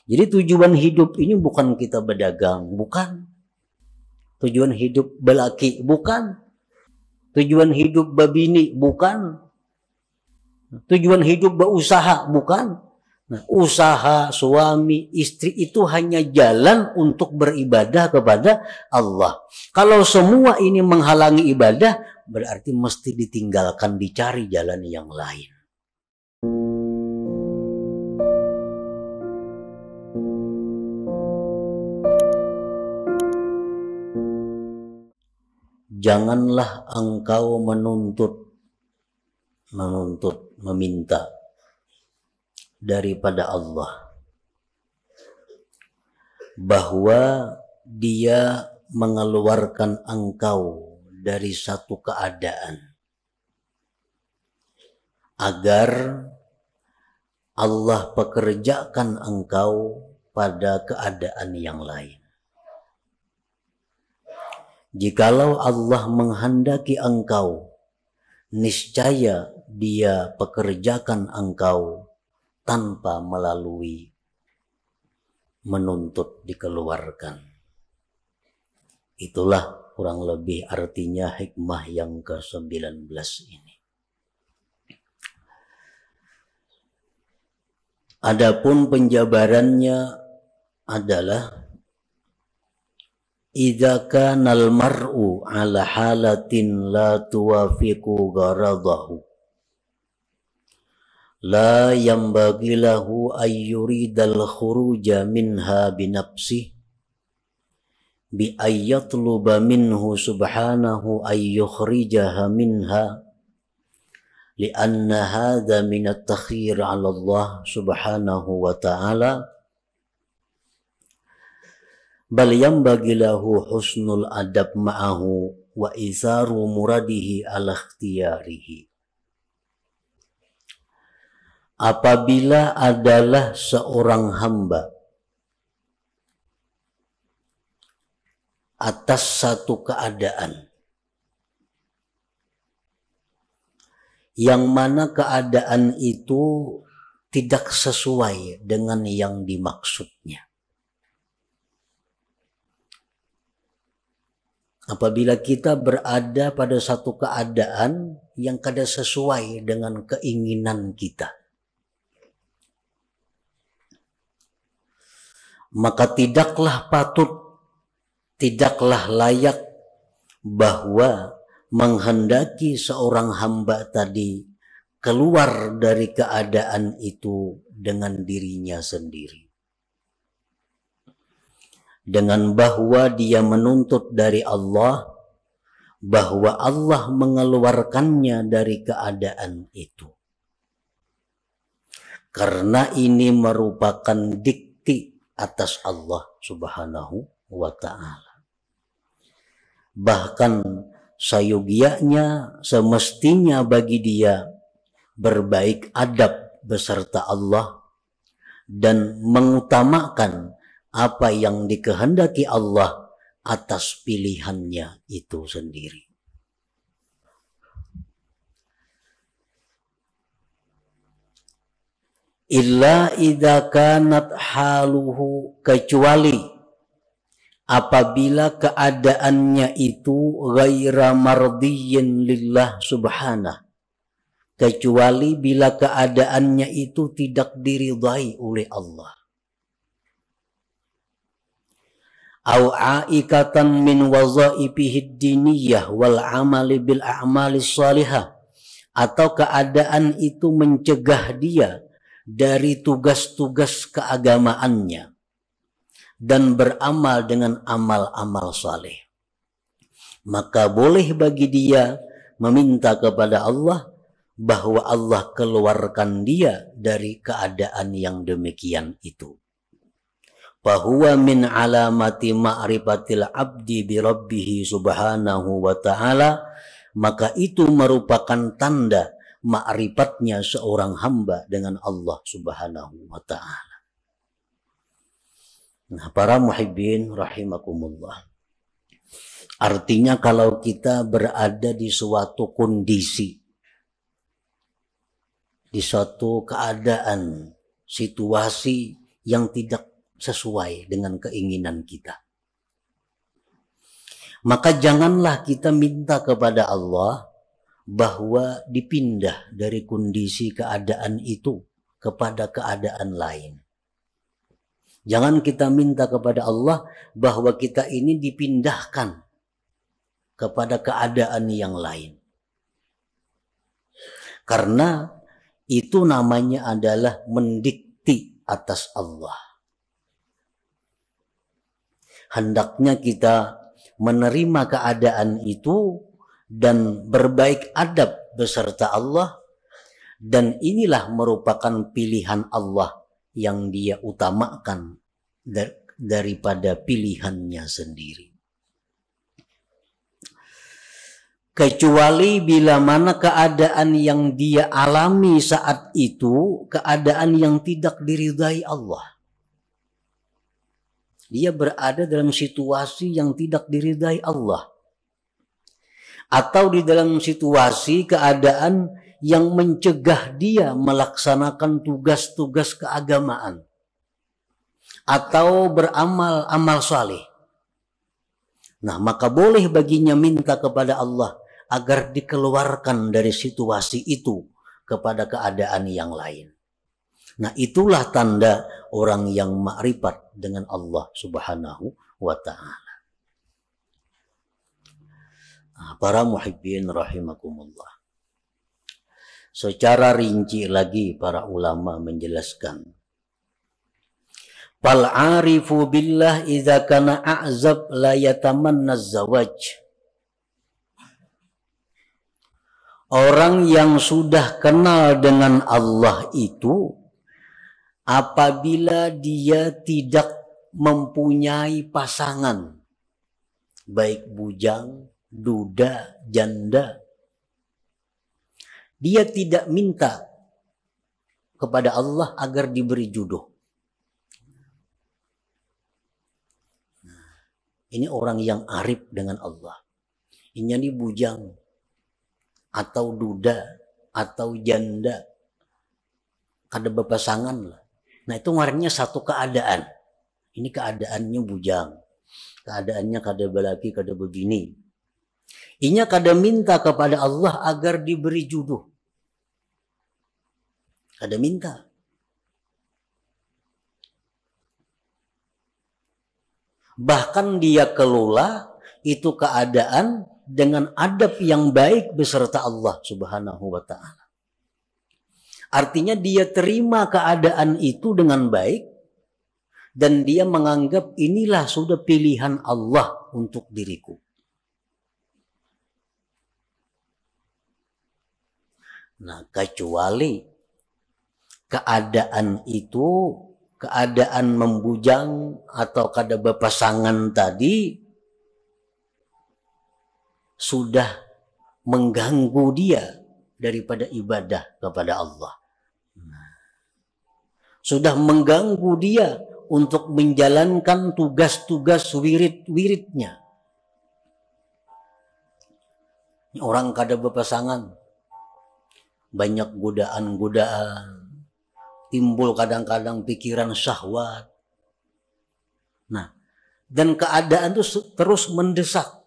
Jadi tujuan hidup ini bukan kita berdagang, bukan. Tujuan hidup belaki, bukan. Tujuan hidup babini, bukan. Tujuan hidup berusaha, bukan. Nah, usaha suami istri itu hanya jalan untuk beribadah kepada Allah. Kalau semua ini menghalangi ibadah, berarti mesti ditinggalkan, dicari jalan yang lain. Janganlah engkau meminta daripada Allah bahwa Dia mengeluarkan engkau dari satu keadaan agar Allah pekerjakan engkau pada keadaan yang lain. Jikalau Allah menghendaki engkau, niscaya Dia pekerjakan engkau tanpa melalui menuntut dikeluarkan. Itulah kurang lebih artinya hikmah yang ke-19 ini. Adapun penjabarannya adalah idza kana al-mar'u ala halatin la tuwafiqu gharadahu la yanbaghi lahu ay yuridal khuruja minha binafsihi bi ayyatluba minhu subhanahu ay yukhrijaha minha li'anna hadha min at-takhir 'ala Allah subhanahu wa ta'ala bal yanbaghi lahu husnul adab ma'ahu wa isaru muradihi ala ikhtiyarihi. Apabila adalah seorang hamba atas satu keadaan yang mana keadaan itu tidak sesuai dengan yang dimaksudnya. Apabila kita berada pada satu keadaan yang kada sesuai dengan keinginan kita, maka tidaklah patut, tidaklah layak bahwa menghendaki seorang hamba tadi keluar dari keadaan itu dengan dirinya sendiri. Dengan bahwa dia menuntut dari Allah bahwa Allah mengeluarkannya dari keadaan itu. Karena ini merupakan dikti atas Allah subhanahu wa ta'ala. Bahkan sayogianya semestinya bagi dia berbaik adab beserta Allah dan mengutamakan apa yang dikehendaki Allah atas pilihannya itu sendiri. Illa idza kanat haluhu, kecuali apabila keadaannya itu ghaira mardiyyin lillah subhanahu, kecuali bila keadaannya itu tidak diridhai oleh Allah. Au aikatan min wazaifihi diniyah wal amali bil a'mali shalihah, atau keadaan itu mencegah dia dari tugas-tugas keagamaannya dan beramal dengan amal-amal saleh, maka boleh bagi dia meminta kepada Allah bahwa Allah keluarkan dia dari keadaan yang demikian itu. Fahuwa min alamati ma'rifatil abdi bi rabbih subhanahu wa ta'ala, maka itu merupakan tanda ma'rifatnya seorang hamba dengan Allah subhanahu wa ta'ala. Nah, para muhibbin rahimakumullah, artinya kalau kita berada di suatu kondisi, di suatu keadaan, situasi yang tidak sesuai dengan keinginan kita. Maka janganlah kita minta kepada Allah bahwa dipindah dari kondisi keadaan itu kepada keadaan lain. Jangan kita minta kepada Allah bahwa kita ini dipindahkan kepada keadaan yang lain. Karena itu namanya adalah mendikti atas Allah. Hendaknya kita menerima keadaan itu dan berbaik adab beserta Allah, dan inilah merupakan pilihan Allah yang Dia utamakan daripada pilihannya sendiri. Kecuali bila mana keadaan yang dia alami saat itu keadaan yang tidak diridai Allah. Dia berada dalam situasi yang tidak diridai Allah. Atau di dalam situasi keadaan yang mencegah dia melaksanakan tugas-tugas keagamaan. Atau beramal amal saleh. Nah, maka boleh baginya minta kepada Allah agar dikeluarkan dari situasi itu kepada keadaan yang lain. Nah, itulah tanda orang yang ma'rifat dengan Allah Subhanahu wa ta'ala. Nah, para muhibbin rahimakumullah. Secara rinci lagi para ulama menjelaskan, fal arifu billah idza kana a'zab la yatamanna az-zawaj. Orang yang sudah kenal dengan Allah itu, apabila dia tidak mempunyai pasangan, baik bujang, duda, janda, dia tidak minta kepada Allah agar diberi jodoh. Ini orang yang arif dengan Allah. Ini bujang, atau duda, atau janda, kada berpasangan lah. Nah, itu ngarannya satu keadaan. Ini keadaannya bujang, keadaannya kada belaki, kada begini. Inya kada minta kepada Allah agar diberi jodoh. Kada minta. Bahkan dia kelola itu keadaan dengan adab yang baik beserta Allah Subhanahu wa ta'ala. Artinya dia terima keadaan itu dengan baik dan dia menganggap inilah sudah pilihan Allah untuk diriku. Nah, kecuali keadaan itu, keadaan membujang atau kada berpasangan tadi sudah mengganggu dia daripada ibadah kepada Allah. Sudah mengganggu dia untuk menjalankan tugas-tugas wirid-wiridnya. Orang kada berpasangan, banyak godaan-godaan, timbul kadang-kadang pikiran syahwat. Nah, dan keadaan itu terus mendesak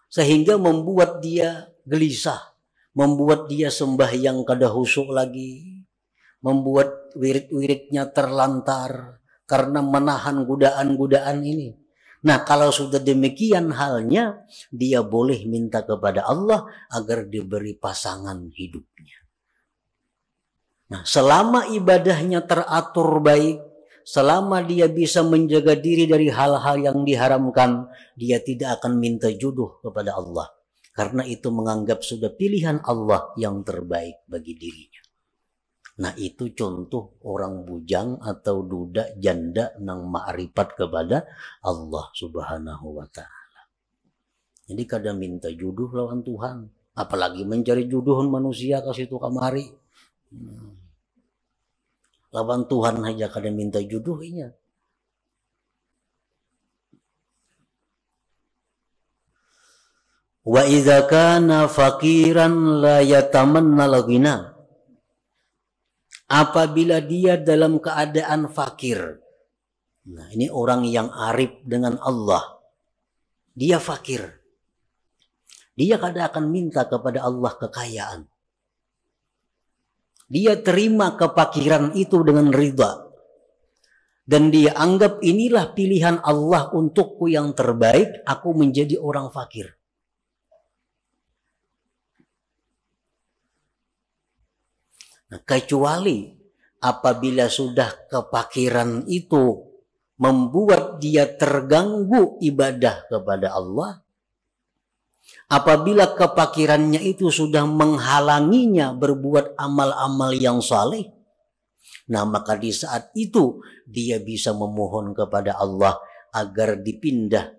sehingga membuat dia gelisah, membuat dia sembahyang kada khusyuk lagi, membuat wirid-wiridnya terlantar karena menahan godaan-godaan ini. Nah, kalau sudah demikian halnya, dia boleh minta kepada Allah agar diberi pasangan hidupnya. Nah, selama ibadahnya teratur baik, selama dia bisa menjaga diri dari hal-hal yang diharamkan, dia tidak akan minta jodoh kepada Allah. Karena itu menganggap sudah pilihan Allah yang terbaik bagi dirinya. Nah, itu contoh orang bujang atau duda janda nang ma'rifat kepada Allah Subhanahu wa ta'ala. Jadi kadang minta jodoh lawan Tuhan. Apalagi mencari jodoh manusia ke situ kamari. Lawan Tuhan aja kadang minta jodohnya. Wa idza kana faqiran la yatamanna al-ghina. Apabila dia dalam keadaan fakir, Nah, ini orang yang arif dengan Allah. Dia fakir. Dia kadang akan minta kepada Allah kekayaan. Dia terima kefakiran itu dengan ridha. Dan dia anggap inilah pilihan Allah untukku yang terbaik, aku menjadi orang fakir. Nah, kecuali apabila sudah kefakiran itu membuat dia terganggu ibadah kepada Allah, apabila kefakirannya itu sudah menghalanginya berbuat amal-amal yang saleh, nah maka di saat itu dia bisa memohon kepada Allah agar dipindah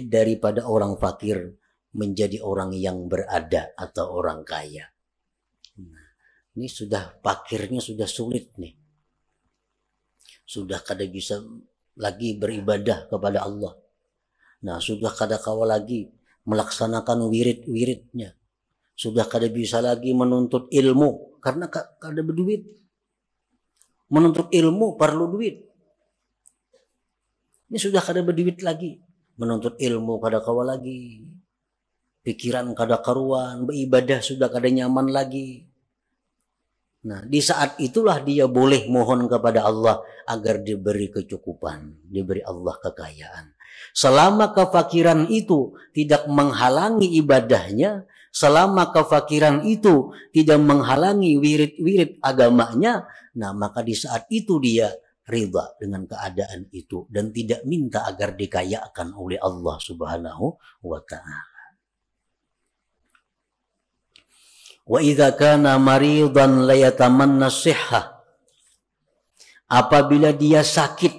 daripada orang fakir menjadi orang yang berada atau orang kaya. Nah, ini sudah fakirnya sudah sulit nih. Sudah kada bisa lagi beribadah kepada Allah. Nah, sudah kada kawa lagi melaksanakan wirid-wiridnya. Sudah kada bisa lagi menuntut ilmu karena kada berduit. Menuntut ilmu perlu duit. Ini sudah kada berduit lagi. Menuntut ilmu kada kawa lagi. Pikiran kada karuan, beribadah sudah kada nyaman lagi. Nah, di saat itulah dia boleh mohon kepada Allah agar diberi kecukupan, diberi Allah kekayaan. Selama kefakiran itu tidak menghalangi ibadahnya, selama kefakiran itu tidak menghalangi wirid-wirid agamanya, nah maka di saat itu dia ridha dengan keadaan itu dan tidak minta agar dikayakan oleh Allah Subhanahu wa ta'ala. Wa idza kana maridan la yatamanna sihhah. Apabila dia sakit,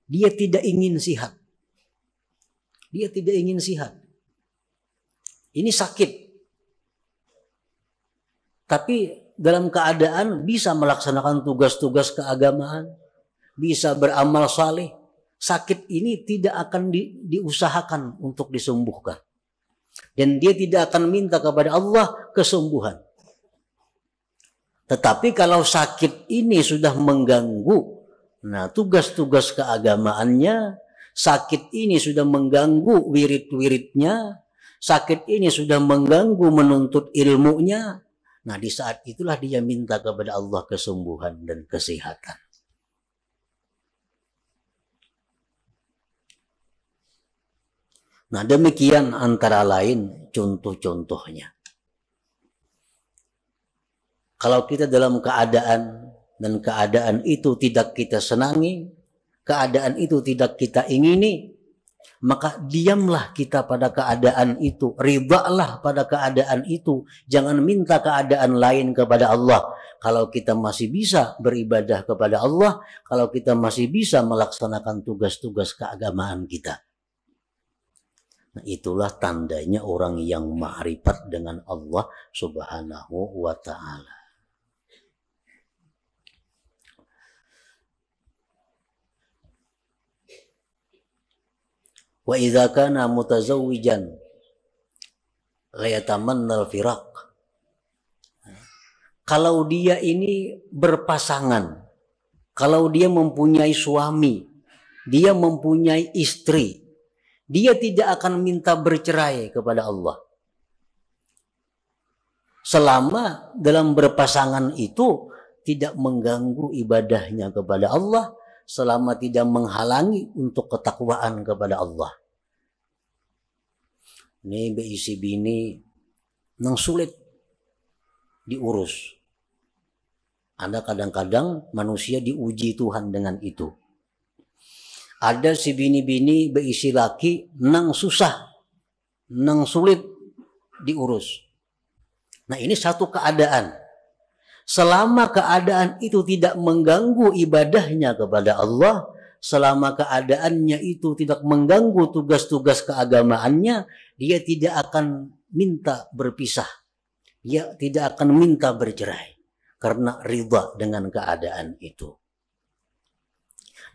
dia tidak ingin sihat. Dia tidak ingin sihat. Ini sakit. Tapi dalam keadaan bisa melaksanakan tugas-tugas keagamaan, bisa beramal saleh. Sakit ini tidak akan diusahakan untuk disembuhkan. Dan dia tidak akan minta kepada Allah kesembuhan. Tetapi kalau sakit ini sudah mengganggu, nah tugas-tugas keagamaannya, sakit ini sudah mengganggu wirid-wiridnya, sakit ini sudah mengganggu menuntut ilmunya, nah di saat itulah dia minta kepada Allah kesembuhan dan kesehatan. Nah demikian antara lain contoh-contohnya. Kalau kita dalam keadaan dan keadaan itu tidak kita senangi, keadaan itu tidak kita ingini, maka diamlah kita pada keadaan itu, ridhalah pada keadaan itu, jangan minta keadaan lain kepada Allah. Kalau kita masih bisa beribadah kepada Allah, kalau kita masih bisa melaksanakan tugas-tugas keagamaan kita. Nah, itulah tandanya orang yang ma'rifat dengan Allah Subhanahu wa ta'ala. Wa idza kana mutazawwijan la yatamanna al-firaq. Kalau dia ini berpasangan, kalau dia mempunyai suami, dia mempunyai istri, dia tidak akan minta bercerai kepada Allah. Selama dalam berpasangan itu tidak mengganggu ibadahnya kepada Allah, selama tidak menghalangi untuk ketakwaan kepada Allah. Ini beisi bini nang sulit diurus. Ada kadang-kadang manusia diuji Tuhan dengan itu. Ada si bini-bini beisi laki nang susah, nang sulit diurus. Nah ini satu keadaan. Selama keadaan itu tidak mengganggu ibadahnya kepada Allah, selama keadaannya itu tidak mengganggu tugas-tugas keagamaannya, dia tidak akan minta berpisah. Dia tidak akan minta bercerai. Karena ridha dengan keadaan itu.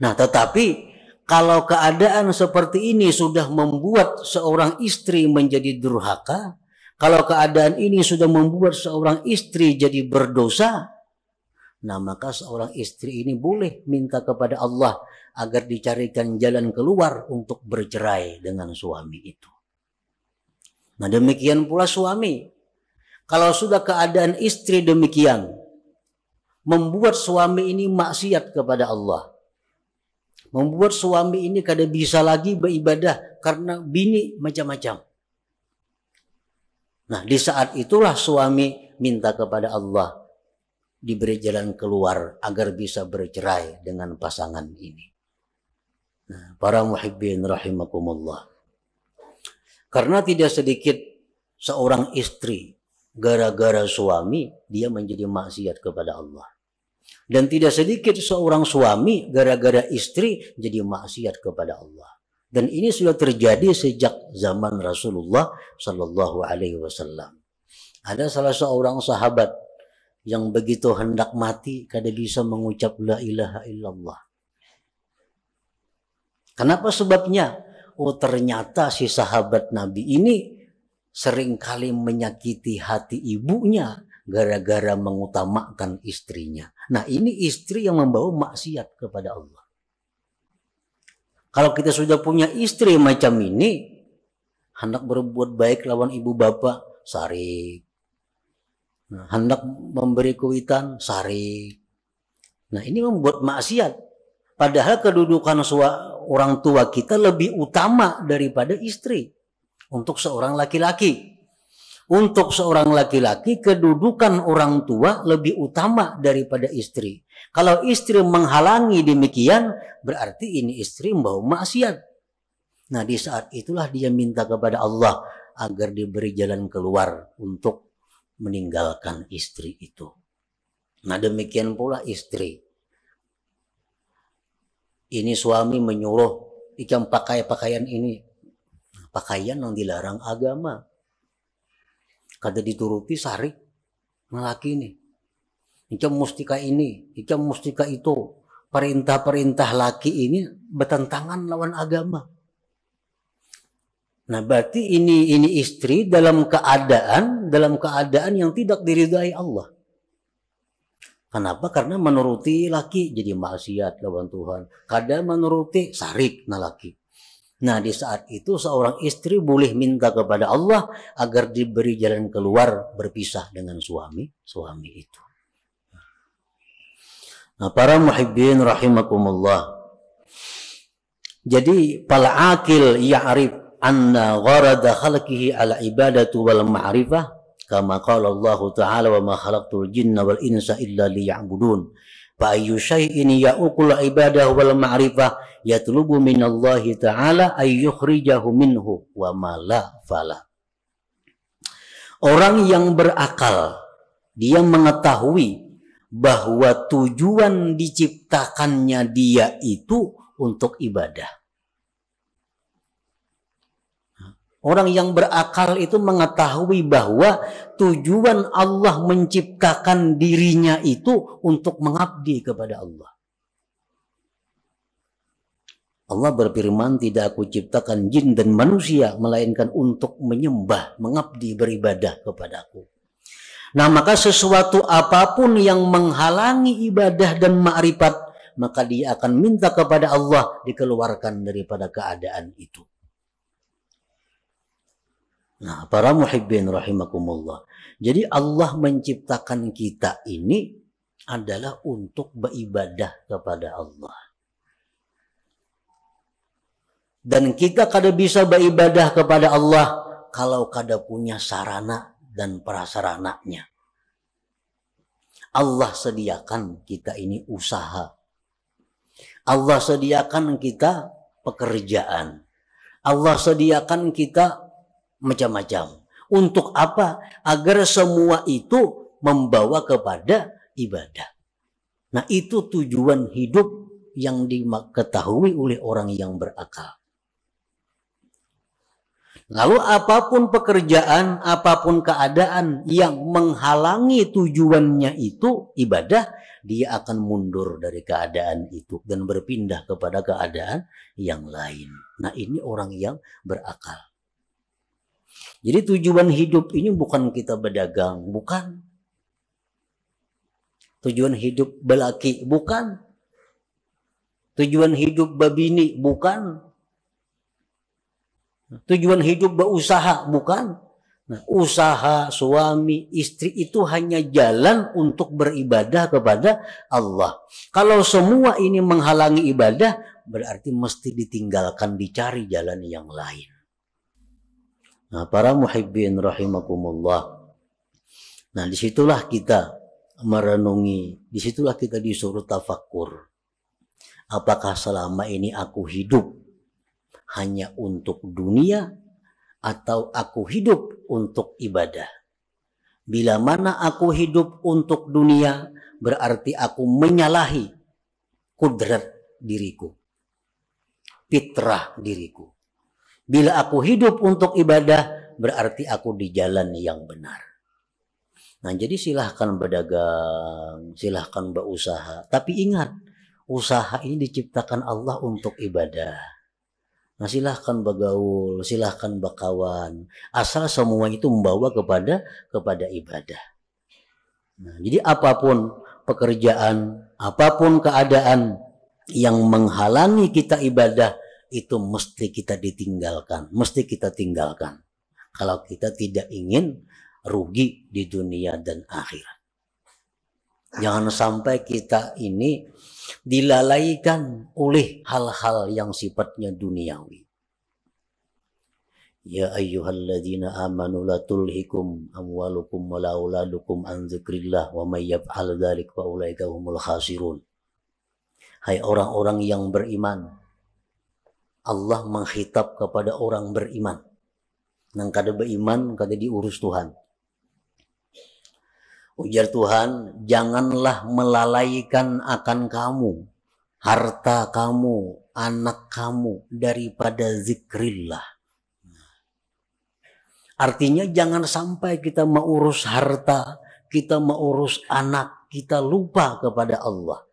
Nah tetapi kalau keadaan seperti ini sudah membuat seorang istri menjadi durhaka, kalau keadaan ini sudah membuat seorang istri jadi berdosa, Nah, maka seorang istri ini boleh minta kepada Allah agar dicarikan jalan keluar untuk bercerai dengan suami itu. Nah, demikian pula suami. Kalau sudah keadaan istri demikian, membuat suami ini maksiat kepada Allah, membuat suami ini kada bisa lagi beribadah karena bini macam-macam. Nah, di saat itulah suami minta kepada Allah diberi jalan keluar agar bisa bercerai dengan pasangan ini. Nah, para muhibbin rahimakumullah. Karena tidak sedikit seorang istri gara-gara suami dia menjadi maksiat kepada Allah. Dan tidak sedikit seorang suami gara-gara istri jadi maksiat kepada Allah. Dan ini sudah terjadi sejak zaman Rasulullah Sallallahu Alaihi Wasallam. Ada salah seorang sahabat yang begitu hendak mati kada bisa mengucap la ilaha illallah. Kenapa sebabnya? Oh, ternyata si sahabat Nabi ini seringkali menyakiti hati ibunya gara-gara mengutamakan istrinya. Nah, ini istri yang membawa maksiat kepada Allah. Kalau kita sudah punya istri macam ini, hendak berbuat baik lawan ibu bapak, sarik. Nah, hendak memberi kuitan, sarik. Nah, ini membuat maksiat. Padahal kedudukan orang tua kita lebih utama daripada istri. Untuk seorang laki-laki. Untuk seorang laki-laki, kedudukan orang tua lebih utama daripada istri. Kalau istri menghalangi demikian, berarti ini istri membawa maksiat. Nah, di saat itulah dia minta kepada Allah agar diberi jalan keluar untuk meninggalkan istri itu. Nah, demikian pula istri. Ini suami menyuruh ikam pakai pakaian ini. Pakaian yang dilarang agama. Kada dituruti sarik laki ini. Ikam mustika ini, ikam mustika itu. Perintah-perintah laki ini bertentangan lawan agama. Nah, berarti ini istri dalam keadaan yang tidak diridai Allah. Kenapa? Karena menuruti laki jadi maksiat lawan Tuhan. Kadang menuruti sarik na laki. Nah, di saat itu seorang istri boleh minta kepada Allah agar diberi jalan keluar berpisah dengan suami itu. Nah, para muhibbin rahimakumullah. Jadi fal aqil ya'rif anna gharada khalqihi ala ibadatu wal ma'rifah kama qala Allah Ta'ala wa ma khalaqtul jinna wal insa illa liya'budun. Fa ayyu syai'in ya'uqul ibadah wal ma'rifah yatlubu minallahi ta'ala ay yukhrijahu minhu wa ma la fala. Orang yang berakal dia mengetahui bahwa tujuan diciptakannya dia itu untuk ibadah. Orang yang berakal itu mengetahui bahwa tujuan Allah menciptakan dirinya itu untuk mengabdi kepada Allah. Allah berfirman, tidak aku ciptakan jin dan manusia, melainkan untuk menyembah, mengabdi, beribadah kepadaku. Nah, maka sesuatu apapun yang menghalangi ibadah dan ma'rifat, maka dia akan minta kepada Allah dikeluarkan daripada keadaan itu. Nah, para muhibbin rahimakumullah. Jadi Allah menciptakan kita ini adalah untuk beribadah kepada Allah. Dan kita kada bisa beribadah kepada Allah kalau kada punya sarana dan prasarananya. Allah sediakan kita ini usaha. Allah sediakan kita pekerjaan. Allah sediakan kita macam-macam. Untuk apa? Agar semua itu membawa kepada ibadah. Nah, itu tujuan hidup yang diketahui oleh orang yang berakal. Lalu apapun pekerjaan, apapun keadaan yang menghalangi tujuannya itu ibadah, dia akan mundur dari keadaan itu dan berpindah kepada keadaan yang lain. Nah, ini orang yang berakal. Jadi tujuan hidup ini bukan kita berdagang, bukan. Tujuan hidup belaki, bukan. Tujuan hidup babini, bukan. Tujuan hidup berusaha, bukan. Nah, usaha suami istri itu hanya jalan untuk beribadah kepada Allah. Kalau semua ini menghalangi ibadah, berarti mesti ditinggalkan, dicari jalan yang lain. Nah, para muhibbin rahimakumullah. Nah, disitulah kita merenungi, disitulah kita disuruh tafakkur. Apakah selama ini aku hidup hanya untuk dunia, atau aku hidup untuk ibadah? Bila mana aku hidup untuk dunia, berarti aku menyalahi kudrat diriku, fitrah diriku. Bila aku hidup untuk ibadah, berarti aku di jalan yang benar. Nah, jadi silahkan berdagang, silahkan berusaha. Tapi ingat, usaha ini diciptakan Allah untuk ibadah. Nah, silahkan bergaul, silahkan berkawan, asal semua itu membawa kepada ibadah. Nah, jadi apapun pekerjaan, apapun keadaan yang menghalangi kita ibadah, itu mesti kita ditinggalkan, mesti kita tinggalkan. Kalau kita tidak ingin rugi di dunia dan akhirat. Jangan sampai kita ini dilalaikan oleh hal-hal yang sifatnya duniawi. Ya ayyuhalladzina amanu la tulhikum amwalukum wala auladukum an dzikrillah wa may yaf'al dzalik fa ulaika humul khasirun. Hai orang-orang yang beriman, Allah menghitab kepada orang beriman. Nang kada beriman kada diurus Tuhan. Ujar Tuhan, janganlah melalaikan akan kamu, harta kamu, anak kamu daripada zikrillah. Artinya jangan sampai kita mengurus harta, kita mengurus anak, kita lupa kepada Allah.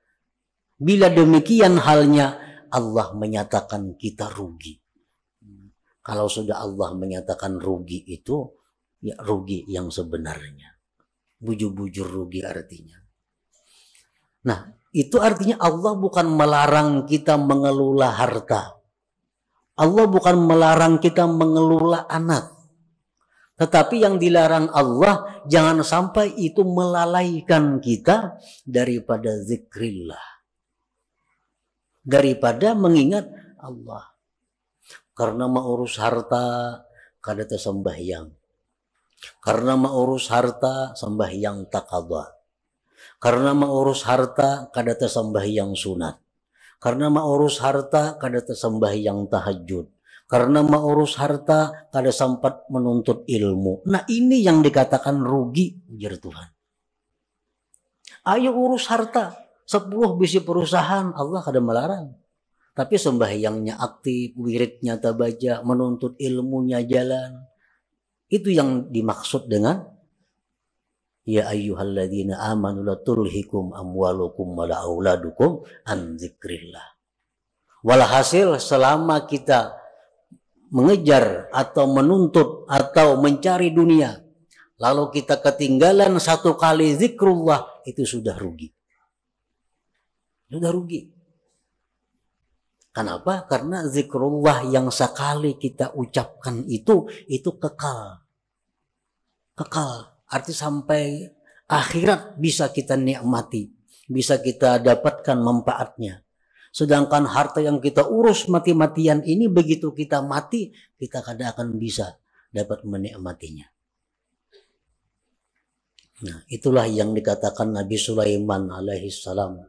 Bila demikian halnya, Allah menyatakan kita rugi. Kalau sudah Allah menyatakan rugi itu, ya rugi yang sebenarnya. Bujur-bujur rugi artinya. Nah, itu artinya Allah bukan melarang kita mengelola harta. Allah bukan melarang kita mengelola anak. Tetapi yang dilarang Allah, jangan sampai itu melalaikan kita daripada zikrillah. Daripada mengingat Allah. Karena mengurus harta, kada tersembahyang. Karena mengurus harta, sembahyang taqadha. Karena mengurus harta, kada tersembahyang sunat. Karena mengurus harta, kada tersembahyang tahajud. Karena mengurus harta, kada sempat menuntut ilmu. Nah, ini yang dikatakan rugi, ujar Tuhan. Ayo urus harta. 10 bisi perusahaan, Allah kada melarang. Tapi sembahyangnya aktif, wiridnya tabaja, menuntut ilmunya jalan. Itu yang dimaksud dengan ya ayyuhalladzina amanu la tulhikum amwalukum wala auladukum an dzikrillah. Walhasil selama kita mengejar atau menuntut atau mencari dunia, lalu kita ketinggalan satu kali zikrullah, itu sudah rugi. Sudah rugi. Kenapa? Karena zikrullah yang sekali kita ucapkan itu kekal. Kekal. Arti sampai akhirat bisa kita nikmati. Bisa kita dapatkan manfaatnya. Sedangkan harta yang kita urus mati-matian ini, begitu kita mati, kita kada akan bisa dapat menikmatinya. Nah, itulah yang dikatakan Nabi Sulaiman alaihissalam.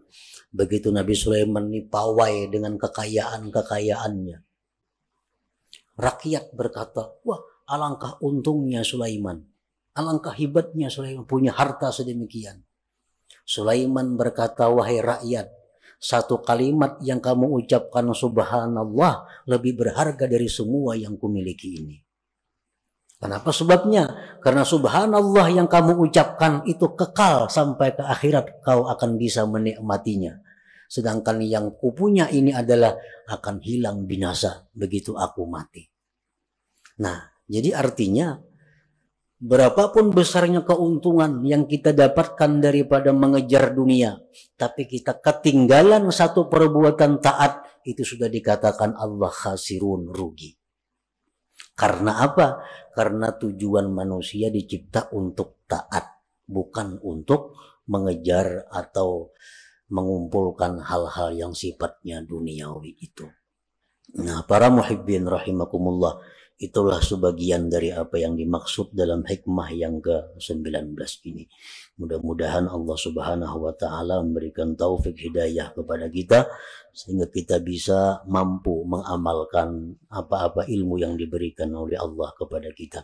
Begitu Nabi Sulaiman ini pawai dengan kekayaan-kekayaannya. Rakyat berkata, wah alangkah untungnya Sulaiman. Alangkah hebatnya Sulaiman punya harta sedemikian. Sulaiman berkata, wahai rakyat, satu kalimat yang kamu ucapkan subhanallah lebih berharga dari semua yang kumiliki ini. Kenapa sebabnya? Karena subhanallah yang kamu ucapkan itu kekal sampai ke akhirat, kau akan bisa menikmatinya. Sedangkan yang kupunya ini adalah akan hilang binasa begitu aku mati. Nah, jadi artinya Berapapun besarnya keuntungan yang kita dapatkan daripada mengejar dunia, tapi kita ketinggalan satu perbuatan taat, itu sudah dikatakan Allah khasirun, rugi. Karena apa? Karena tujuan manusia dicipta untuk taat, bukan untuk mengejar atau mengumpulkan hal-hal yang sifatnya duniawi itu. Nah, para muhibbin rahimakumullah, itulah sebagian dari apa yang dimaksud dalam hikmah yang ke-19 ini. Mudah-mudahan Allah Subhanahu wa taala memberikan taufik hidayah kepada kita sehingga kita bisa mampu mengamalkan apa-apa ilmu yang diberikan oleh Allah kepada kita.